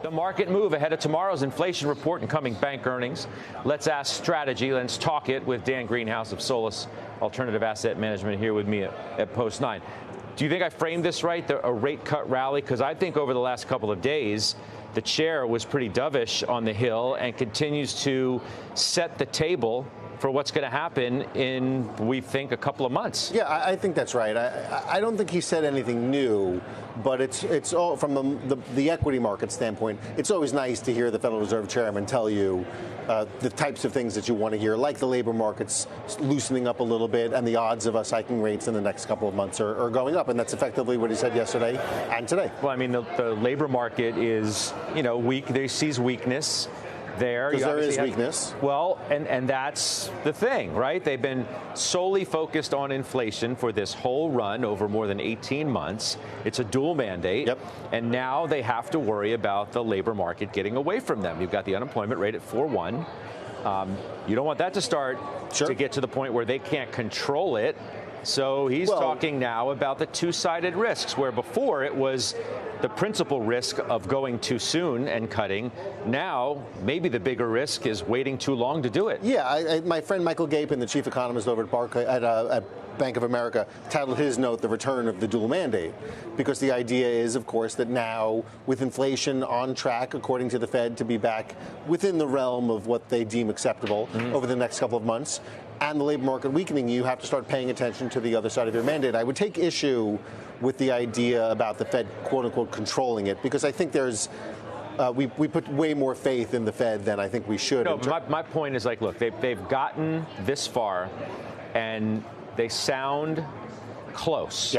The market move ahead of tomorrow's inflation report and coming bank earnings. Let's ask strategy. Let's talk it with Dan Greenhaus of Solus Alternative Asset Management here with me at Post 9. Do you think I framed this right, a rate cut rally? Because I think over the last couple of days, the chair was pretty dovish on the Hill and continues to set the table for what's going to happen in, we think, a couple of months. Yeah, I think that's right. I don't think he said anything new, but it's all from the equity market standpoint. It's always nice to hear the Federal Reserve Chairman tell you the types of things that you want to hear, like the labor markets loosening up a little bit and the odds of us hiking rates in the next couple of months are going up. And that's effectively what he said yesterday and today. Well, I mean, the labor market is, weak. They sees weakness there. Because there is weakness. Well, and that's the thing, right? They've been solely focused on inflation for this whole run over more than 18 months. It's a dual mandate. Yep. And now they have to worry about the labor market getting away from them. You've got the unemployment rate at 4.1. You don't want that to start to get to the point where they can't control it. So he's talking now about the two-sided risks, where before it was the principal risk of going too soon and cutting. Now, maybe the bigger risk is waiting too long to do it. Yeah, my friend Michael Gapin, the chief economist over at Bank of America, titled his note "The Return of the Dual Mandate," because the idea is, of course, that now with inflation on track, according to the Fed, to be back within the realm of what they deem acceptable over the next couple of months, and the labor market weakening, you have to start paying attention to the other side of your mandate. I would take issue with the idea about the Fed, quote unquote, controlling it, because I think there's we put way more faith in the Fed than I think we should. No, my point is, like, look, they've gotten this far, and they sound close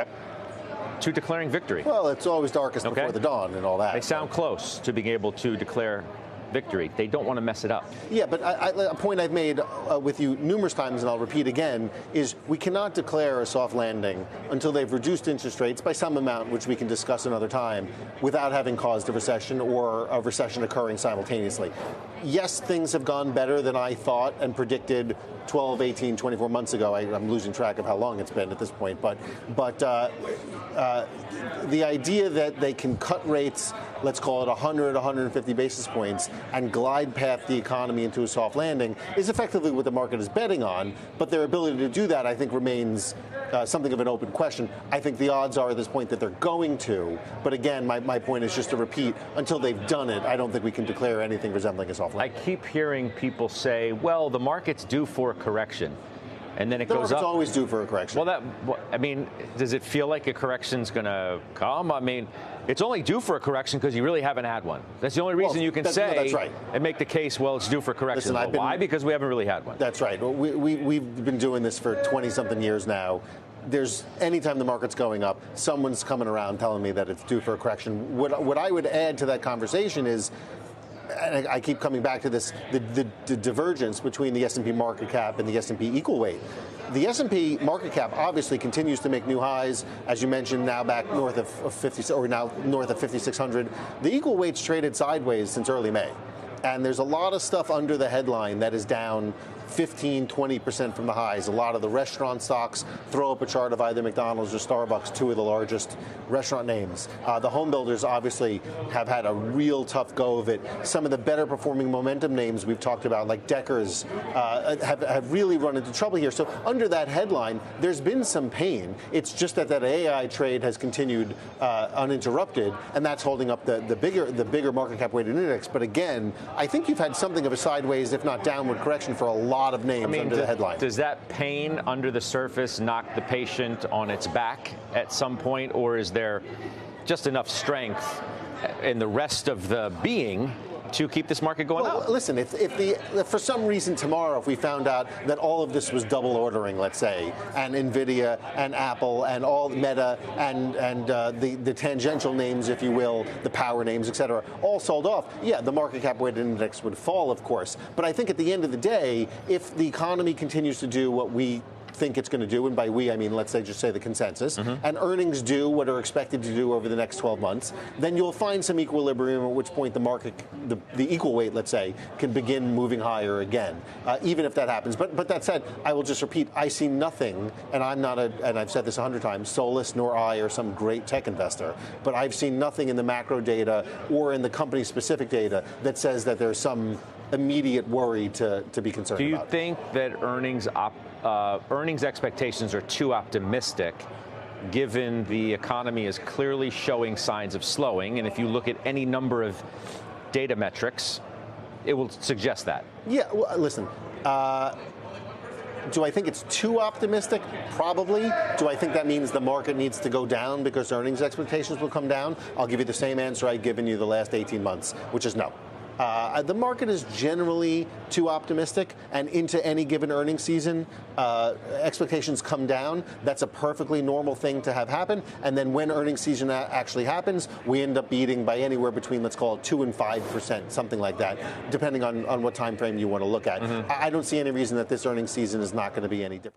to declaring victory. Well, it's always darkest before the dawn and all that. They sound close to being able to declare victory. They don't want to mess it up. Yeah, but a point I've made with you numerous times, and I'll repeat again, is we cannot declare a soft landing until they've reduced interest rates by some amount, which we can discuss another time, without having caused a recession or a recession occurring simultaneously. Yes, things have gone better than I thought and predicted 12, 18, 24 months ago. I'm losing track of how long it's been at this point. But the idea that they can cut rates, let's call it 100, 150 basis points, and glide path the economy into a soft landing is effectively what the market is betting on. But their ability to do that, I think, remains something of an open question. I think the odds are at this point that they're going to. But again, my point is just to repeat, until they've done it, I don't think we can declare anything resembling a soft landing. I keep hearing people say, well, the market's due for a correction. And then it goes up. It's always due for a correction. Well, does it feel like a correction's going to come? I mean, it's only due for a correction because you really haven't had one. That's the only reason you can say that's right. And make the case, well, it's due for correction. Listen, why? Because we haven't really had one. That's right. We've been doing this for 20-something years now. Anytime the market's going up, someone's coming around telling me that it's due for a correction. What I would add to that conversation is, and I keep coming back to this, the divergence between the S&P market cap and the S&P equal weight. The S&P market cap obviously continues to make new highs, as you mentioned, now back north of 50, or now north of 5,600. The equal weight's traded sideways since early May. And there's a lot of stuff under the headline that is down 15, 20% from the highs. A lot of the restaurant stocks, throw up a chart of either McDonald's or Starbucks, two of the largest restaurant names. The home builders obviously have had a real tough go of it. Some of the better performing momentum names we've talked about, like Deckers, have really run into trouble here. So under that headline, there's been some pain. It's just that AI trade has continued uninterrupted, and that's holding up the bigger market cap weighted index. But again, I think you've had something of a sideways, if not downward correction for a lot of names under the headline. Does that pain under the surface knock the patient on its back at some point, or is there just enough strength in the rest of the being to keep this market going up? Listen, if for some reason tomorrow, if we found out that all of this was double ordering, let's say, and Nvidia and Apple and all Meta and the tangential names, if you will, the power names, et cetera, all sold off, yeah, the market cap weighted index would fall, of course. But I think at the end of the day, if the economy continues to do what we think it's going to do, and by we I mean let's just say the consensus, and earnings do what are expected to do over the next 12 months, then you'll find some equilibrium, at which point the market, the equal weight, let's say, can begin moving higher again, even if that happens. But that said, I will just repeat, I see nothing, and I'm not and I've said this 100 times, Solus nor I are some great tech investor, but I've seen nothing in the macro data or in the company-specific data that says that there's some immediate worry to be concerned about. Do you think that earnings expectations are too optimistic, given the economy is clearly showing signs of slowing? And if you look at any number of data metrics, it will suggest that. Yeah, well, listen. Do I think it's too optimistic? Probably. Do I think that means the market needs to go down because earnings expectations will come down? I'll give you the same answer I've given you the last 18 months, which is no. The market is generally too optimistic, and into any given earnings season, expectations come down. That's a perfectly normal thing to have happen. And then when earnings season actually happens, we end up beating by anywhere between, let's call it 2 and 5%, something like that, depending on what time frame you want to look at. I don't see any reason that this earnings season is not going to be any different.